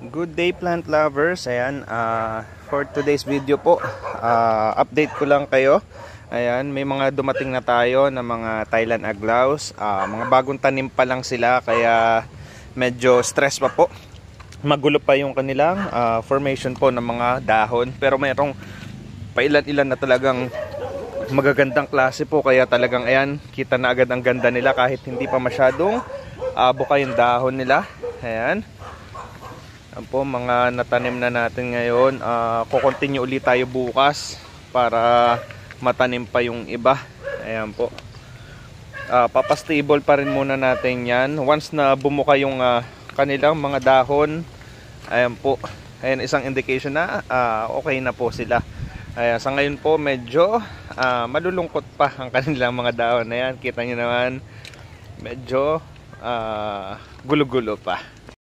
Good day plant lovers. Ayan, for today's video po, update ko lang kayo. Ayan, may mga dumating na tayo na mga Thailand aglaws. Mga bagong tanim pa lang sila, kaya medyo stress pa po. Magulo pa yung kanilang formation po ng mga dahon. Pero mayroong pailan-ilan na talagang magagandang klase po, kaya talagang ayan, kita na agad ang ganda nila kahit hindi pa masyadong buka yung dahon nila. Ayan. Yan po mga natanim na natin ngayon. Kukontinue ulit tayo bukas para matanim pa yung iba. Ayan po. Papastable pa rin muna natin yan. Once na bumuka yung kanilang mga dahon, ayan po. Ayan, isang indication na okay na po sila. Ayan, sa ngayon po medyo malulungkot pa ang kanilang mga dahon. Ayan, kita nyo naman medyo gulo-gulo pa.